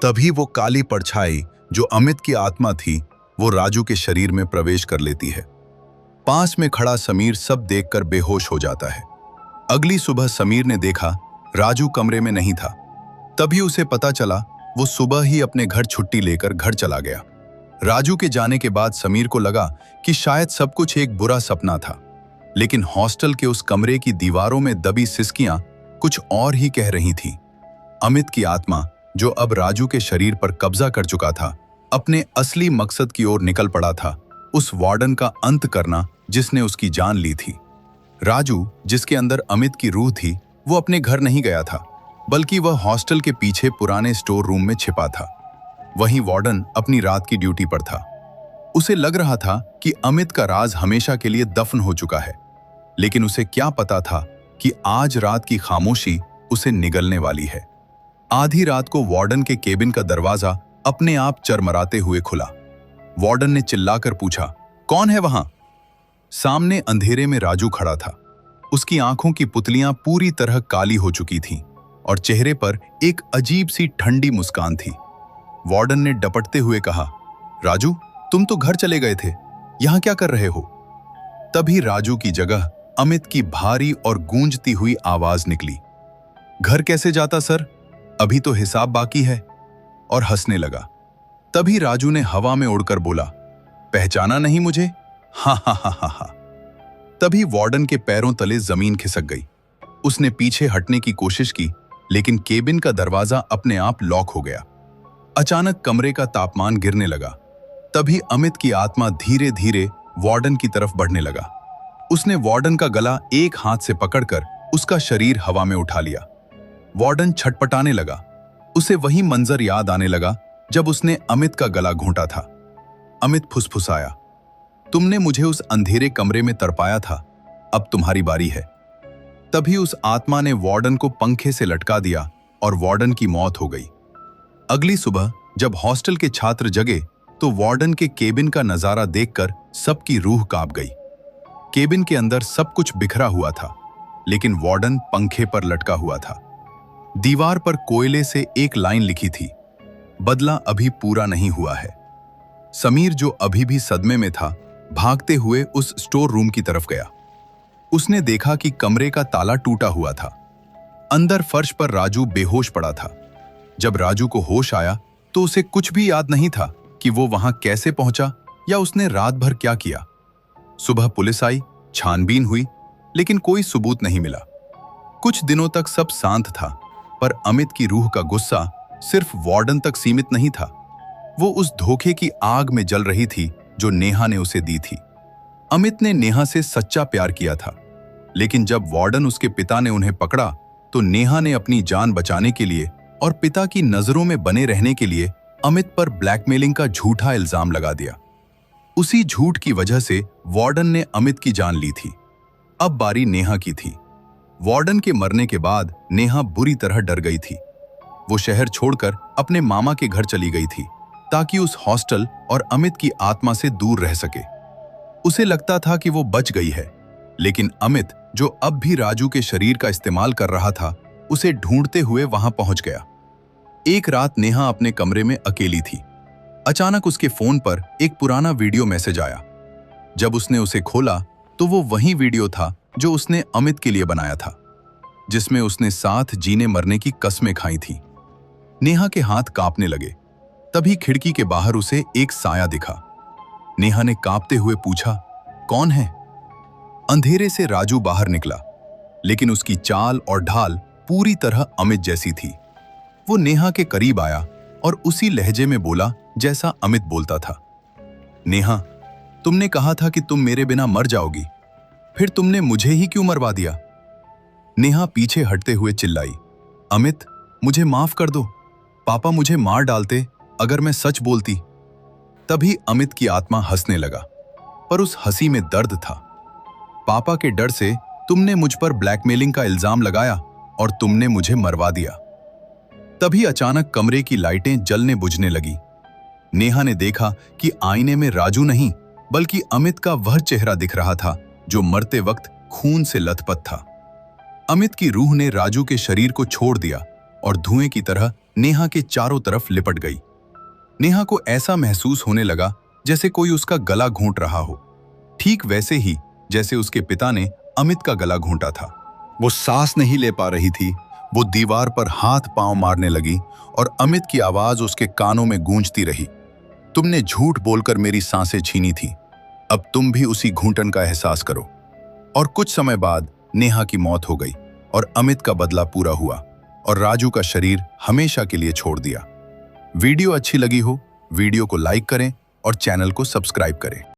तभी वो काली परछाई जो अमित की आत्मा थी, वो राजू के शरीर में प्रवेश कर लेती है। पास में खड़ा समीर सब देखकर बेहोश हो जाता है। अगली सुबह समीर ने देखा राजू कमरे में नहीं था। तभी उसे पता चला वो सुबह ही अपने घर छुट्टी लेकर घर चला गया। राजू के जाने के बाद समीर को लगा कि शायद सब कुछ एक बुरा सपना था, लेकिन हॉस्टल के उस कमरे की दीवारों में दबी सिसकियां कुछ और ही कह रही थीं। अमित की आत्मा, जो अब राजू के शरीर पर कब्जा कर चुका था, अपने असली मकसद की ओर निकल पड़ा था, उस वार्डन का अंत करना जिसने उसकी जान ली थी। राजू, जिसके अंदर अमित की रूह थी, वो अपने घर नहीं गया था, बल्कि वह हॉस्टल के पीछे पुराने स्टोर रूम में छिपा था। वहीं वार्डन अपनी रात की ड्यूटी पर था। उसे लग रहा था कि अमित का राज हमेशा के लिए दफन हो चुका है, लेकिन उसे क्या पता था कि आज रात की खामोशी उसे निगलने वाली है। आधी रात को वार्डन के केबिन का दरवाजा अपने आप चरमराते हुए खुला। वार्डन ने चिल्लाकर पूछा, कौन है वहां? सामने अंधेरे में राजू खड़ा था। उसकी आंखों की पुतलियां पूरी तरह काली हो चुकी थीं और चेहरे पर एक अजीब सी ठंडी मुस्कान थी। वार्डन ने डपटते हुए कहा, राजू, तुम तो घर चले गए थे, यहां क्या कर रहे हो? तभी राजू की जगह अमित की भारी और गूंजती हुई आवाज निकली, घर कैसे जाता सर, अभी तो हिसाब बाकी है, और हंसने लगा। तभी राजू ने हवा में उड़कर बोला, पहचाना नहीं मुझे? हा हा हा हा हा। तभी वार्डन के पैरों तले जमीन खिसक गई। उसने पीछे हटने की कोशिश की, लेकिन केबिन का दरवाजा अपने आप लॉक हो गया। अचानक कमरे का तापमान गिरने लगा। तभी अमित की आत्मा धीरे धीरे वार्डन की तरफ बढ़ने लगा। उसने वार्डन का गला एक हाथ से पकड़कर उसका शरीर हवा में उठा लिया। वार्डन छटपटाने लगा। उसे वही मंजर याद आने लगा जब उसने अमित का गला घोंटा था। अमित फुसफुसाया, तुमने मुझे उस अंधेरे कमरे में तड़पाया था, अब तुम्हारी बारी है। तभी उस आत्मा ने वार्डन को पंखे से लटका दिया और वार्डन की मौत हो गई। अगली सुबह जब हॉस्टल के छात्र जगे तो वार्डन के केबिन का नजारा देखकर सबकी रूह कांप गई। केबिन के अंदर सब कुछ बिखरा हुआ था, लेकिन वार्डन पंखे पर लटका हुआ था। दीवार पर कोयले से एक लाइन लिखी थी, बदला अभी पूरा नहीं हुआ है। समीर, जो अभी भी सदमे में था, भागते हुए उस स्टोर रूम की तरफ गया। उसने देखा कि कमरे का ताला टूटा हुआ था। अंदर फर्श पर राजू बेहोश पड़ा था। जब राजू को होश आया तो उसे कुछ भी याद नहीं था कि वो वहां कैसे पहुंचा या उसने रात भर क्या किया। सुबह पुलिस आई, छानबीन हुई, लेकिन कोई सबूत नहीं मिला। कुछ दिनों तक सब शांत था, पर अमित की रूह का गुस्सा सिर्फ वार्डन तक सीमित नहीं था। वो उस धोखे की आग में जल रही थी जो नेहा ने उसे दी थी। अमित ने नेहा से सच्चा प्यार किया था, लेकिन जब वार्डन उसके पिता ने उन्हें पकड़ा तो नेहा ने अपनी जान बचाने के लिए और पिता की नजरों में बने रहने के लिए अमित पर ब्लैकमेलिंग का झूठा इल्जाम लगा दिया। उसी झूठ की वजह से वार्डन ने अमित की जान ली थी। अब बारी नेहा की थी। वार्डन के मरने के बाद नेहा बुरी तरह डर गई थी। वो शहर छोड़कर अपने मामा के घर चली गई थी ताकि उस हॉस्टल और अमित की आत्मा से दूर रह सके। उसे लगता था कि वो बच गई है, लेकिन अमित, जो अब भी राजू के शरीर का इस्तेमाल कर रहा था, उसे ढूंढते हुए वहां पहुंच गया। एक रात नेहा अपने कमरे में अकेली थी। अचानक उसके फोन पर एक पुराना वीडियो मैसेज आया। जब उसने उसे खोला तो वो वही वीडियो था जो उसने अमित के लिए बनाया था, जिसमें उसने साथ जीने मरने की कस्में खाई थी। नेहा के हाथ कांपने लगे। तभी खिड़की के बाहर उसे एक साया दिखा। नेहा ने कांपते हुए पूछा, कौन है? अंधेरे से राजू बाहर निकला, लेकिन उसकी चाल और ढाल पूरी तरह अमित जैसी थी। वो नेहा के करीब आया और उसी लहजे में बोला जैसा अमित बोलता था। नेहा, तुमने कहा था कि तुम मेरे बिना मर जाओगी, फिर तुमने मुझे ही क्यों मरवा दिया? नेहा पीछे हटते हुए चिल्लाई, अमित, मुझे माफ कर दो। पापा मुझे मार डालते अगर मैं सच बोलती। तभी अमित की आत्मा हंसने लगा, पर उस हंसी में दर्द था। पापा के डर से तुमने मुझ पर ब्लैकमेलिंग का इल्जाम लगाया और तुमने मुझे मरवा दिया। तभी अचानक कमरे की लाइटें जलने बुझने लगी। नेहा ने देखा कि आईने में राजू नहीं, बल्कि अमित का वह चेहरा दिख रहा था जो मरते वक्त खून से लथपथ था। अमित की रूह ने राजू के शरीर को छोड़ दिया और धुएं की तरह नेहा के चारों तरफ लिपट गई। नेहा को ऐसा महसूस होने लगा जैसे कोई उसका गला घोंट रहा हो, ठीक वैसे ही जैसे उसके पिता ने अमित का गला घोंटा था। वो सांस नहीं ले पा रही थी। वो दीवार पर हाथ पांव मारने लगी और अमित की आवाज उसके कानों में गूंजती रही। तुमने झूठ बोलकर मेरी सांसें छीनी थी, अब तुम भी उसी घूंटन का एहसास करो। और कुछ समय बाद नेहा की मौत हो गई और अमित का बदला पूरा हुआ और राजू का शरीर हमेशा के लिए छोड़ दिया। वीडियो अच्छी लगी हो, वीडियो को लाइक करें और चैनल को सब्सक्राइब करें।